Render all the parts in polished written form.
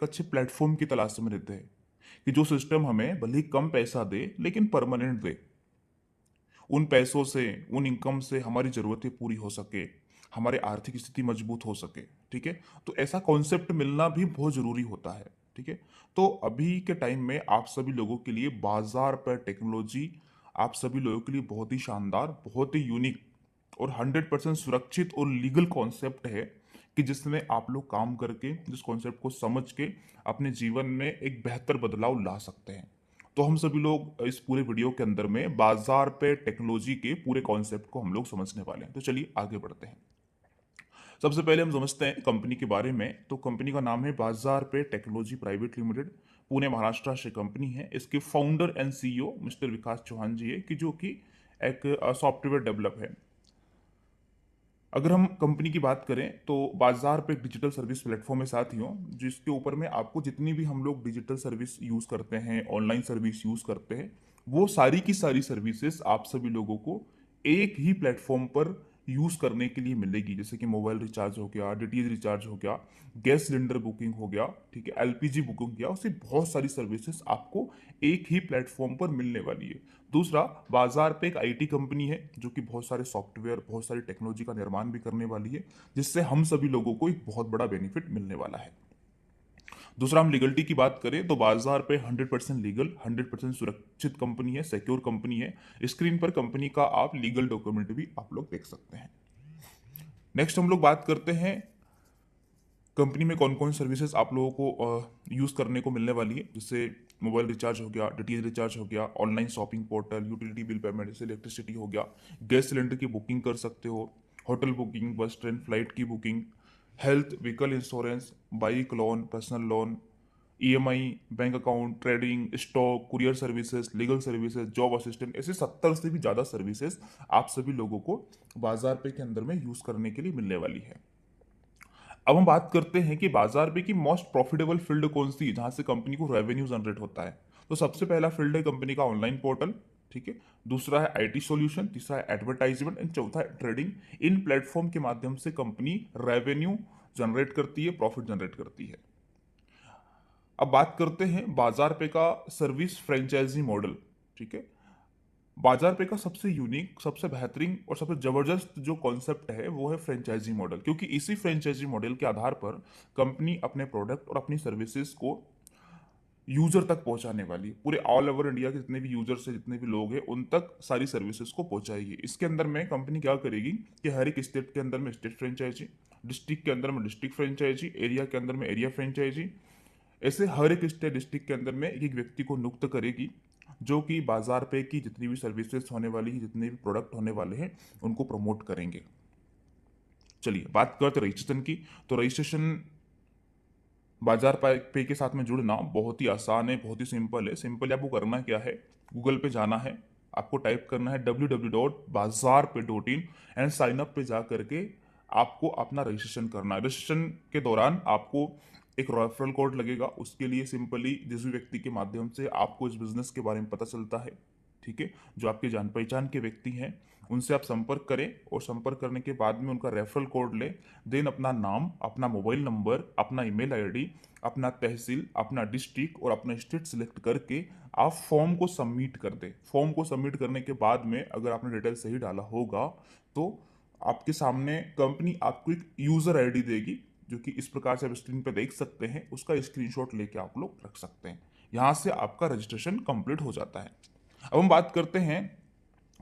एक अच्छे प्लेटफॉर्म की तलाश में रहते हैं कि जो सिस्टम हमें भले ही कम पैसा दे लेकिन परमानेंट दे। उन पैसों से, उन इनकम से हमारी ज़रूरतें पूरी हो सके, हमारे आर्थिक स्थिति मजबूत हो सके। ठीक है, तो ऐसा कॉन्सेप्ट मिलना भी बहुत ज़रूरी होता है। ठीक है, तो अभी के टाइम में आप सभी लोगों के लिए बाजार पर टेक्नोलॉजी आप सभी लोगों के लिए बहुत ही शानदार, बहुत ही यूनिक और 100% सुरक्षित और लीगल कॉन्सेप्ट है कि जिसमें आप लोग काम करके, जिस कॉन्सेप्ट को समझ के अपने जीवन में एक बेहतर बदलाव ला सकते हैं। तो हम सभी लोग इस पूरे वीडियो के अंदर में बाजार पे टेक्नोलॉजी के पूरे कॉन्सेप्ट को हम लोग समझने वाले हैं। तो चलिए आगे बढ़ते हैं। सबसे पहले हम समझते हैं कंपनी के बारे में। तो कंपनी का नाम है बाजार पे technology private limited. Pune Maharashtra से कंपनी है। इसके फाउंडर एंड सीईओ मिस्टर विकास चौहान जी है कि जो कि एक सॉफ्टवेयर डेवलप है। अगर हम कंपनी की बात करें तो बाजार पे एक डिजिटल सर्विस प्लेटफॉर्म है साथियों, जिसके ऊपर में आपको जितनी भी हम लोग डिजिटल सर्विस यूज़ करते हैं, ऑनलाइन सर्विस यूज़ करते हैं, वो सारी की सारी सर्विसेज आप सभी लोगों को एक ही प्लेटफॉर्म पर यूज़ करने के लिए मिलेगी। जैसे कि मोबाइल रिचार्ज हो गया, डीटीएच रिचार्ज हो गया, गैस सिलेंडर बुकिंग हो गया, ठीक है, एलपीजी बुकिंग हो गया, उससे बहुत सारी सर्विसेज आपको एक ही प्लेटफॉर्म पर मिलने वाली है। दूसरा, बाजार पे एक आईटी कंपनी है जो कि बहुत सारे सॉफ्टवेयर, बहुत सारी टेक्नोलॉजी का निर्माण भी करने वाली है, जिससे हम सभी लोगों को एक बहुत बड़ा बेनिफिट मिलने वाला है। दूसरा, हम लीगलिटी की बात करें तो बाजार पे 100% लीगल, 100% सुरक्षित कंपनी है, सिक्योर कंपनी है। स्क्रीन पर कंपनी का आप लीगल डॉक्यूमेंट भी आप लोग देख सकते हैं। नेक्स्ट हम लोग बात करते हैं कंपनी में कौन कौन सर्विसेज आप लोगों को यूज़ करने को मिलने वाली है। जैसे मोबाइल रिचार्ज हो गया, डीटीएच रिचार्ज हो गया, online shopping portal, utility bill payment जैसे इलेक्ट्रिसिटी हो गया, गैस सिलेंडर की बुकिंग कर सकते हो, hotel booking, bus train flight की booking, health, vehicle insurance, bike loan, personal loan, EMI, bank account, trading, stock, courier services, legal services, job assistant, ऐसे 70 से भी ज़्यादा सर्विसेज आप सभी लोगों को बाजार पे के अंदर में यूज़ करने के लिए मिलने वाली है। अब हम बात करते हैं कि बाजार पे की मोस्ट प्रॉफिटेबल फील्ड कौन सी है जहां से कंपनी को रेवेन्यू जनरेट होता है। तो सबसे पहला फील्ड है कंपनी का ऑनलाइन पोर्टल, ठीक है। दूसरा है आईटी सॉल्यूशन, तीसरा है एडवर्टाइजमेंट एंड चौथा है ट्रेडिंग। इन प्लेटफॉर्म के माध्यम से कंपनी रेवेन्यू जनरेट करती है, प्रॉफिट जनरेट करती है। अब बात करते हैं बाजार पे का सर्विस फ्रेंचाइजी मॉडल, ठीक है। बाजार पे का सबसे यूनिक, सबसे बेहतरीन और सबसे जबरदस्त जो कॉन्सेप्ट है वो है फ्रेंचाइजी मॉडल, क्योंकि इसी फ्रेंचाइजी मॉडल के आधार पर कंपनी अपने प्रोडक्ट और अपनी सर्विसेज को यूजर तक पहुंचाने वाली है। पूरे ऑल ओवर इंडिया के जितने भी यूजर्स है, जितने भी लोग हैं, उन तक सारी सर्विसेज को पहुंचाएगी। इसके अंदर में कंपनी क्या करेगी कि हर एक स्टेट के अंदर में स्टेट फ्रेंचाइजी, डिस्ट्रिक्ट के अंदर में डिस्ट्रिक्ट फ्रेंचाइजी, एरिया के अंदर में एरिया फ्रेंचाइजी, ऐसे हर एक स्टेट डिस्ट्रिक्ट के अंदर में एक एक व्यक्ति को नियुक्त करेगी जो कि बाजार पे की जितनी भी सर्विसेज होने वाली है, जितने भी प्रोडक्ट होने वाले हैं, उनको प्रमोट करेंगे। चलिए बात करते रजिस्ट्रेशन की। तो रजिस्ट्रेशन बाजार पे के साथ में जुड़ना बहुत ही आसान है, बहुत ही सिंपल है। सिंपल आपको करना क्या है, गूगल पे जाना है, आपको टाइप करना है www.baazarpe.in एंड साइन अप पे जा करके आपको अपना रजिस्ट्रेशन करना है। रजिस्ट्रेशन के दौरान आपको एक रेफरल कोड लगेगा। उसके लिए सिंपली जिस भी व्यक्ति के माध्यम से आपको इस बिजनेस के बारे में पता चलता है, ठीक है, जो आपके जान पहचान के व्यक्ति हैं, उनसे आप संपर्क करें और संपर्क करने के बाद में उनका रेफरल कोड लें। देन अपना नाम, अपना मोबाइल नंबर, अपना ईमेल आईडी, अपना तहसील, अपना डिस्ट्रिक्ट और अपना स्टेट सिलेक्ट करके आप फॉर्म को सबमिट कर दें। फॉर्म को सबमिट करने के बाद में अगर आपने डिटेल सही डाला होगा तो आपके सामने कंपनी आपको एक यूज़र आईडी देगी, जो कि इस प्रकार से आप स्क्रीन पर देख सकते हैं। उसका स्क्रीनशॉट लेके आप लोग रख सकते हैं। यहाँ से आपका रजिस्ट्रेशन कंप्लीट हो जाता है। अब हम बात करते हैं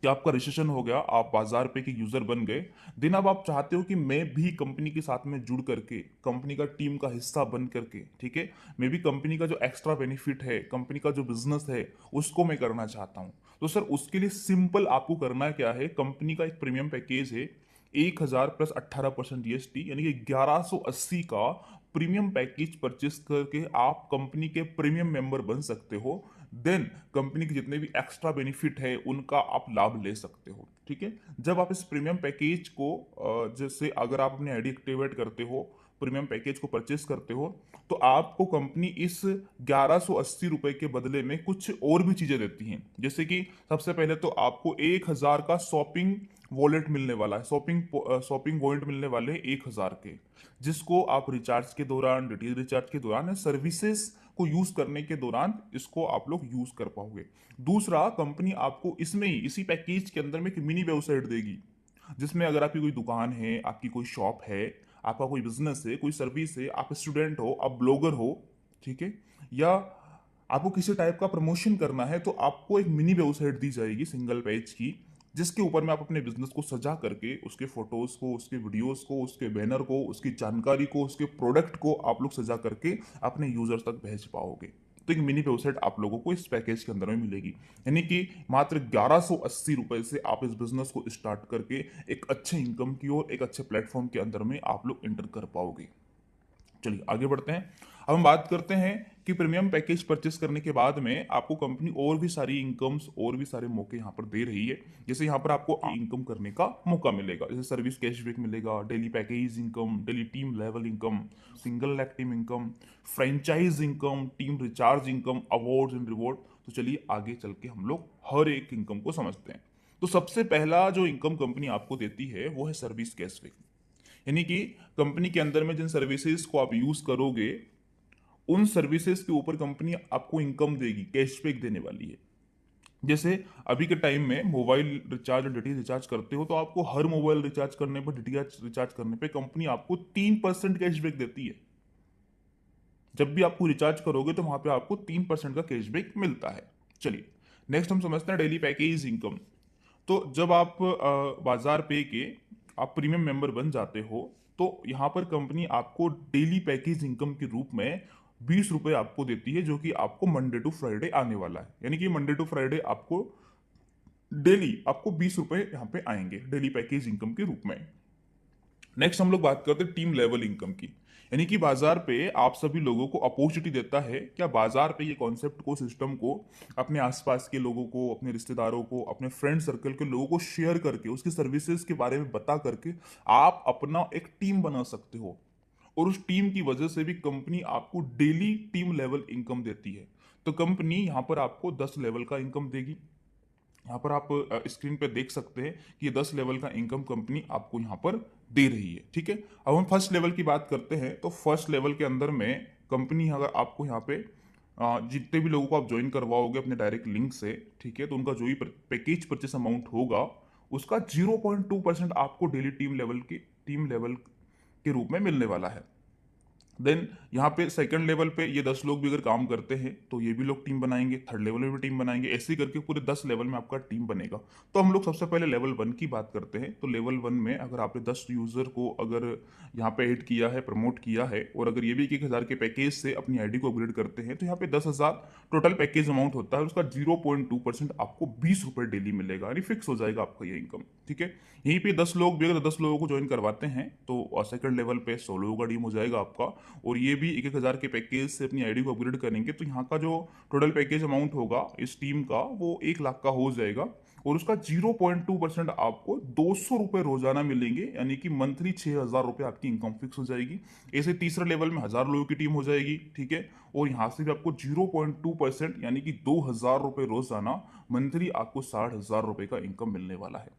कि आपका रजिस्ट्रेशन हो गया, आप बाजार पे के यूजर बन गए। दिन अब आप चाहते हो कि मैं भी कंपनी के साथ में जुड़ करके, कंपनी का टीम का हिस्सा बन करके, ठीक है, मैं भी कंपनी का जो एक्स्ट्रा बेनिफिट है, कंपनी का जो बिजनेस है, उसको मैं करना चाहता हूं। तो सर उसके लिए सिंपल आपको करना क्या है, कंपनी का एक प्रीमियम पैकेज है 1000 प्लस 18% जीएसटी, यानी कि 1180 का प्रीमियम पैकेज परचेस करके आप कंपनी के प्रीमियम मेंबर बन सकते हो। देन कंपनी के जितने भी एक्स्ट्रा बेनिफिट है उनका आप लाभ ले सकते हो, ठीक है। जब आप इस प्रीमियम पैकेज को जैसे अगर आप अपनी आईडी एक्टिवेट करते हो, प्रीमियम पैकेज को परचेस करते हो, तो आपको कंपनी इस 1180 रुपए के बदले में कुछ और भी चीजें देती हैं। जैसे कि सबसे पहले तो आपको 1000 का शॉपिंग वॉलेट मिलने वाला है, शॉपिंग पॉइंट मिलने वाले हैं 1,000 के, जिसको आप रिचार्ज के दौरान, डिटेल रिचार्ज के दौरान या सर्विसेज को यूज करने के दौरान इसको आप लोग यूज कर पाओगे। दूसरा, कंपनी आपको इसमें ही इसी पैकेज के अंदर में एक मिनी वेबसाइट देगी, जिसमें अगर आपकी कोई दुकान है, आपकी कोई शॉप है, आपका कोई बिजनेस है, कोई सर्विस है, आप स्टूडेंट हो, आप ब्लॉगर हो, ठीक है, या आपको किसी टाइप का प्रमोशन करना है, तो आपको एक मिनी वेबसाइट दी जाएगी सिंगल पेज की, जिसके ऊपर में आप अपने बिजनेस को सजा करके उसके फोटोज को, उसके वीडियोस को, उसके बैनर को, उसकी जानकारी को, उसके प्रोडक्ट को आप लोग सजा करके अपने यूजर्स तक भेज पाओगे। तो एक मिनी वेबसाइट आप लोगों को इस पैकेज के अंदर में मिलेगी, यानी कि मात्र 1180 रुपए से आप इस बिजनेस को स्टार्ट करके एक अच्छे इनकम की ओर, एक अच्छे प्लेटफॉर्म के अंदर में आप लोग एंटर कर पाओगे। चलिए आगे बढ़ते हैं। अब हम बात करते हैं कि प्रीमियम पैकेज परचेस करने के बाद में आपको कंपनी और भी सारी इनकम्स, और भी सारे मौके यहाँ पर दे रही है। जैसे यहाँ पर आपको इनकम करने का मौका मिलेगा, जैसे सर्विस कैशबैक मिलेगा, daily package income, daily team level income, single leg team income, franchise income, team recharge income, awards and reward. तो चलिए आगे चल के हम लोग हर एक इनकम को समझते हैं। तो सबसे पहला जो इनकम कंपनी आपको देती है वो है सर्विस कैशबैक, यानी कि कंपनी के अंदर में जिन सर्विसेज को आप यूज करोगे, उन सर्विसेज के ऊपर कंपनी आपको इनकम देगी, कैशबैक देने वाली है। जैसे अभी के टाइम में मोबाइल रिचार्ज और डीटीएच रिचार्ज करते हो, तो आपको हर मोबाइल रिचार्ज करने पर, डीटीएच रिचार्ज करने पे कंपनी आपको 3% कैशबैक देती है। जब भी आपको रिचार्ज करोगे तो वहां पे आपको 3% का कैशबैक मिलता है। चलिए नेक्स्ट हम समझते हैं डेली पैकेज इनकम। तो जब आप बाजार पे के आप प्रीमियम मेंबर बन जाते हो, तो यहाँ पर कंपनी आपको डेली पैकेज इनकम के रूप में 20 रुपए आपको देती है, जो कि आपको मंडे टू फ्राइडे आने वाला है। यानी कि मंडे टू फ्राइडे आपको डेली आपको 20 रुपए यहाँ पे आएंगे डेली पैकेज इनकम के रूप में। नेक्स्ट हम लोग बात करते हैं टीम लेवल इनकम की, यानी कि बाजार पे आप सभी लोगों को अपॉर्चुनिटी देता है, क्या बाजार पे ये कॉन्सेप्ट को, सिस्टम को अपने आसपास के लोगों को, अपने रिश्तेदारों को, अपने फ्रेंड सर्कल के लोगों को शेयर करके, उसकी सर्विसेज के बारे में बता करके आप अपना एक टीम बना सकते हो, और उस टीम की वजह से भी कंपनी आपको डेली टीम लेवल इनकम देती है। तो कंपनी यहाँ पर आपको 10 लेवल का इनकम देगी। यहाँ पर आप स्क्रीन पे देख सकते हैं कि ये 10 लेवल का इनकम कंपनी आपको यहाँ पर दे रही है, ठीक है। अब हम फर्स्ट लेवल की बात करते हैं, तो फर्स्ट लेवल के अंदर में कंपनी अगर आपको यहाँ पे जितने भी लोगों को आप ज्वाइन करवाओगे अपने डायरेक्ट लिंक से, ठीक है, तो उनका जो भी पैकेज परचेस अमाउंट होगा, उसका 0.2% आपको डेली टीम लेवल के रूप में मिलने वाला है। देन यहाँ पे सेकंड लेवल पे ये 10 लोग भी अगर काम करते हैं तो ये भी लोग टीम बनाएंगे, थर्ड लेवल में भी टीम बनाएंगे, ऐसे ही करके पूरे 10 लेवल में आपका टीम बनेगा। तो हम लोग सबसे पहले लेवल 1 की बात करते हैं। तो लेवल 1 में अगर आपने 10 यूजर को अगर यहाँ पे ऐड किया है, प्रमोट किया है, और अगर ये भी 1,000 के पैकेज से अपनी आईडी को अपग्रेड करते हैं, तो यहाँ पे 10,000 टोटल पैकेज अमाउंट होता है, उसका 0.2% आपको 20 रुपए डेली मिलेगा, यानी फिक्स हो जाएगा आपका ये इनकम, ठीक है। यहीं पे 10 लोग भी अगर 10 लोगों को ज्वाइन करवाते हैं, तो सेकंड लेवल पे 100 लोगों का टीम हो जाएगा आपका, और ये भी 1,000 के पैकेज से अपनी आईडी को अपग्रेड करेंगे, तो यहाँ का जो टोटल पैकेज अमाउंट होगा इस टीम का, वो 1 लाख का हो जाएगा, और उसका 0.2% आपको 200 रुपए रोजाना मिलेंगे, यानी कि मंथली 6,000 रुपए आपकी इनकम फिक्स हो जाएगी। ऐसे तीसरे लेवल में 1,000 लोगों की टीम हो जाएगी, ठीक है, और यहाँ से भी आपको 0.2% यानी कि 2,000 रुपए रोजाना मंथली आपको 60,000 रुपए का इनकम मिलने वाला है।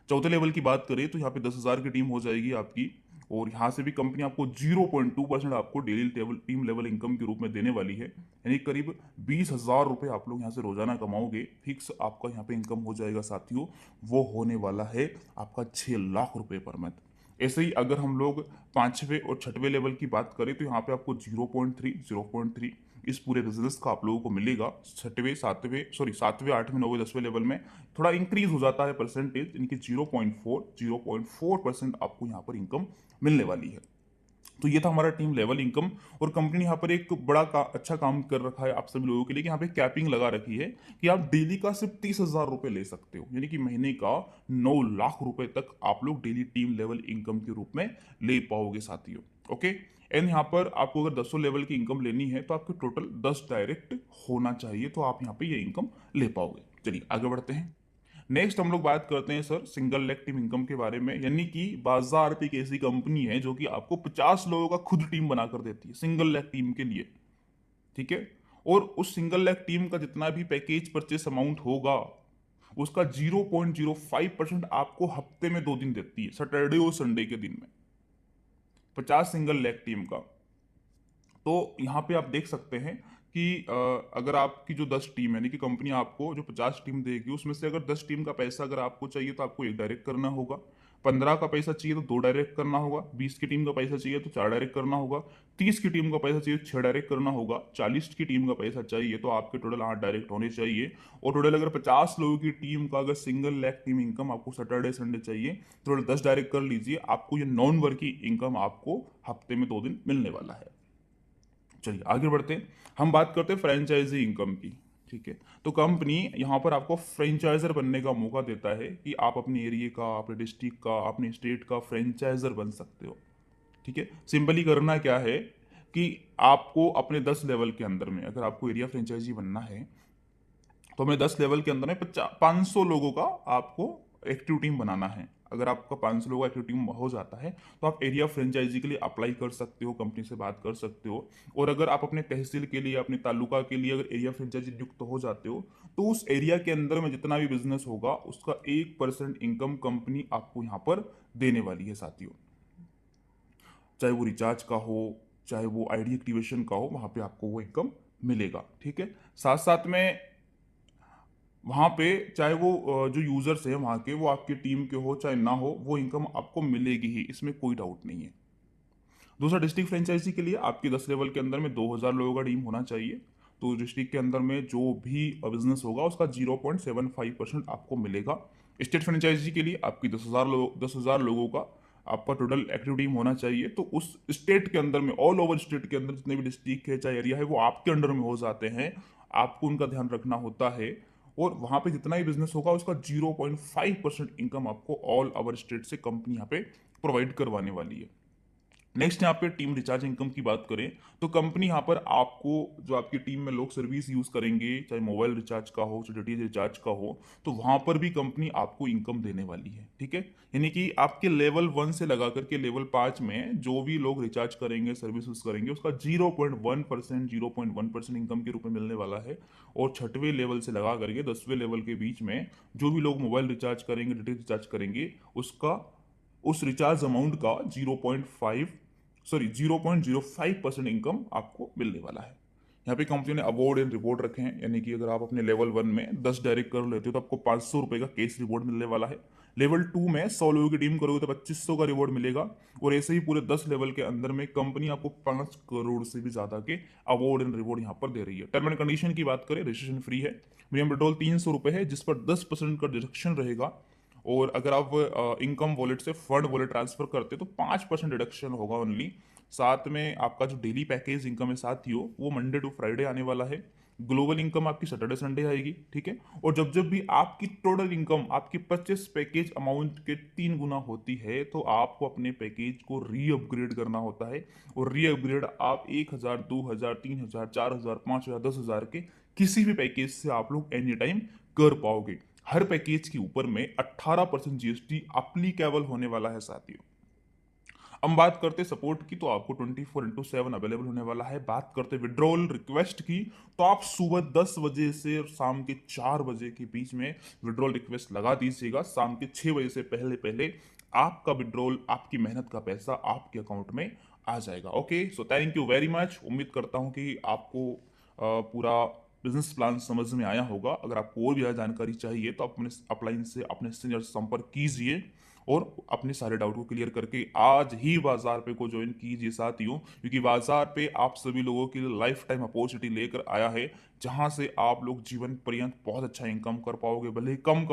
चौथे लेवल की बात करें तो यहाँ पे 10,000 की टीम हो जाएगी आपकी, और यहाँ से भी कंपनी आपको 0.2% आपको डेली टीम लेवल इनकम के रूप में देने वाली है, यानी करीब 20,000 रुपए आप लोग यहाँ से रोजाना कमाओगे, फिक्स आपका यहाँ पे इनकम हो जाएगा साथियों। वो होने वाला है आपका 6 लाख रुपए पर मंथ। ऐसे ही अगर हम लोग पांचवें और छठवें लेवल की बात करें, तो यहाँ पे आपको 0.3 इस पूरे बिजनेस का आप लोगों को मिलेगा। छठवें सातवें सॉरी सातवें आठवें नौवें 10वें लेवल में थोड़ा इंक्रीज हो जाता है परसेंटेज, इनकी 0.4% आपको यहाँ पर इनकम मिलने वाली है। तो ये था हमारा टीम लेवल इनकम, और कंपनी यहाँ पर एक बड़ा अच्छा काम कर रखा है आप सभी लोगों के लिए, कि यहाँ पे कैपिंग लगा रखी है कि आप डेली का सिर्फ 30,000 रुपए ले सकते हो, यानी कि महीने का 9 लाख रुपए तक आप लोग डेली टीम लेवल इनकम के रूप में ले पाओगे साथियों। ओके, एंड यहाँ पर आपको अगर 10 लेवल की इनकम लेनी है तो आपके टोटल 10 डायरेक्ट होना चाहिए, तो आप यहाँ पे ये इनकम ले पाओगे। चलिए आगे बढ़ते हैं। नेक्स्ट हम लोग बात करते हैं sir single leg team income के बारे में, यानी कि बाजार पे एक ऐसी कंपनी है जो कि आपको 50 लोगों का खुद टीम बनाकर देती है सिंगल लेग टीम के लिए, ठीक है, और उस सिंगल लेग टीम का जितना भी पैकेज परचेस अमाउंट होगा, उसका 0.05% आपको हफ्ते में 2 दिन देती है, सैटरडे और संडे के दिन में, 50 सिंगल लेग टीम का। तो यहाँ पे आप देख सकते हैं कि अगर आपकी जो 10 टीम यानी कि कंपनी आपको जो 50 टीम देगी, उसमें से अगर 10 टीम का पैसा अगर आपको चाहिए तो आपको 1 डायरेक्ट करना होगा, 15 का पैसा चाहिए तो 2 डायरेक्ट करना होगा, 20 की टीम का पैसा चाहिए तो 4 डायरेक्ट करना होगा, 30 की टीम का पैसा चाहिए तो 6 डायरेक्ट करना होगा, 40 की टीम का पैसा चाहिए तो आपके टोटल 8 डायरेक्ट होने चाहिए। और टोटल अगर 50 लोगों की टीम का अगर सिंगल लेग टीम इनकम आपको सैटरडे संडे चाहिए, तो टोटल 10 डायरेक्ट कर लीजिए, आपको ये नॉन वर्किंग इनकम आपको हफ्ते में 2 दिन मिलने वाला है। चलिए आगे बढ़ते हैं, हम बात करते हैं फ्रेंचाइजी इनकम की। ठीक है, तो कंपनी यहाँ पर आपको फ्रेंचाइजर बनने का मौका देता है कि आप अपने एरिया का, अपने डिस्ट्रिक्ट का, अपने स्टेट का फ्रेंचाइजर बन सकते हो। ठीक है, सिंपली करना क्या है कि आपको अपने 10 लेवल के अंदर में अगर आपको एरिया फ्रेंचाइजी बनना है, तो हमें 10 लेवल के अंदर में 500 लोगों का आपको एक्टिव टीम बनाना है। अगर आपका 500 लोगों का एक्टिव टीम हो जाता है तो आप एरिया फ्रेंचाइजी के लिए अप्लाई कर सकते हो, कंपनी से बात कर सकते हो। और अगर आप अपने तहसील के लिए, अपने तालुका के लिए अगर एरिया फ्रेंचाइजी नियुक्त हो जाते हो, तो उस एरिया के अंदर में जितना भी बिजनेस होगा उसका 1% इनकम कंपनी आपको यहाँ पर देने वाली है साथियों। चाहे वो रिचार्ज का हो, चाहे वो आईडी एक्टिवेशन का हो, वहाँ पे आपको वो इनकम मिलेगा। ठीक है, साथ साथ में वहाँ पे चाहे वो जो यूजर्स है वहाँ के, वो आपकी टीम के हो चाहे ना हो, वो इनकम आपको मिलेगी ही, इसमें कोई डाउट नहीं है। दूसरा, डिस्ट्रिक्ट फ्रेंचाइजी के लिए आपकी 10 लेवल के अंदर में 2000 लोगों का टीम होना चाहिए। तो डिस्ट्रिक्ट के अंदर में जो भी बिजनेस होगा उसका 0.75% आपको मिलेगा। स्टेट फ्रेंचाइजी के लिए आपकी 10,000 लोगों का आपका टोटल एक्टिव टीम होना चाहिए। तो उस स्टेट के अंदर में, ऑल ओवर स्टेट के अंदर जितने भी डिस्ट्रिक्ट है चाहे एरिया है, वो आपके अंडर में हो जाते हैं, आपको उनका ध्यान रखना होता है। और वहां पे जितना भी बिजनेस होगा उसका 0.5% इनकम आपको ऑल ओवर स्टेट से कंपनी यहाँ पे प्रोवाइड करवाने वाली है। नेक्स्ट यहाँ पे टीम रिचार्ज इनकम की बात करें, तो कंपनी यहाँ पर आपको, जो आपकी टीम में लोग सर्विस यूज करेंगे, चाहे मोबाइल रिचार्ज का हो चाहे डीटीएच रिचार्ज का हो, तो वहां पर भी कंपनी आपको इनकम देने वाली है। ठीक है, यानी कि आपके लेवल 1 से लगा करके लेवल 5 में जो भी लोग रिचार्ज करेंगे, सर्विस यूज करेंगे, उसका 0.1% इनकम के रूप में मिलने वाला है। और 6वें लेवल से लगा करके 10वें लेवल के बीच में जो भी लोग मोबाइल रिचार्ज करेंगे, डीटीएच रिचार्ज करेंगे, उसका उस रिचार्ज अमाउंट का 0.05% इनकम आपको मिलने वाला है। यहाँ पे कंपनी ने अवार्ड एंड रिवॉर्ड रखे हैं, यानी कि अगर आप अपने लेवल 1 में 10 डायरेक्ट कर लेते हो तो आपको 500 रुपये का कैश रिवॉर्ड मिलने वाला है। लेवल 2 में 100 लोगों की टीम करोगे तो 2500 का रिवॉर्ड मिलेगा। और ऐसे ही पूरे 10 लेवल के अंदर में कंपनी आपको 5 करोड़ से भी ज्यादा के अवार्ड एंड रिवॉर्ड यहाँ पर दे रही है। टर्म एंड कंडीशन की बात करें, रजिस्ट्रेशन फ्री है, मिनिमम पेट्रोल 300 रुपये है, जिस पर 10% का डिडक्शन रहेगा। और अगर आप इनकम वॉलेट से फंड वॉलेट ट्रांसफर करते तो 5% डिडक्शन होगा ओनली। साथ में आपका जो डेली पैकेज इनकम है साथियों, वो मंडे टू फ्राइडे आने वाला है। ग्लोबल इनकम आपकी सैटरडे संडे आएगी। ठीक है, और जब जब भी आपकी टोटल इनकम आपकी परचेस पैकेज अमाउंट के 3 गुना होती है, तो आपको अपने पैकेज को री अपग्रेड करना होता है। और री अपग्रेड आप 1,000, 2,000, 3,000, 4,000, 5,000, 10,000 के किसी भी पैकेज से आप लोग एनी टाइम कर पाओगे। हर पैकेज के ऊपर में 18% जीएसटी अप्लीकेबल होने वाला है साथियों। हम बात करते सपोर्ट की, तो आपको 24/7 अवेलेबल होने वाला है। बात करते विड्रॉल रिक्वेस्ट की, तो आप सुबह 10 बजे से शाम के 4 बजे के बीच में विड्रॉल रिक्वेस्ट लगा दीजिएगा। शाम के 6 बजे से पहले पहले आपका विड्रॉल, आपकी मेहनत का पैसा आपके अकाउंट में आ जाएगा। Okay, so thank you very much. उम्मीद करता हूँ कि आपको पूरा बिजनेस प्लान समझ में आया होगा। अगर आपको और भी ज़्यादा जानकारी चाहिए तो आप अपने अपलाइन से, अपने सीनियर से संपर्क कीजिए और अपने सारे डाउट को क्लियर करके आज ही बाजार पे को ज्वाइन कीजिए साथियों, क्योंकि बाजार पे आप सभी लोगों के लिए लाइफ टाइम अपॉर्चुनिटी लेकर आया है, जहां से आप लोग जीवन पर्यंत बहुत अच्छा इनकम कर पाओगे, भले ही कम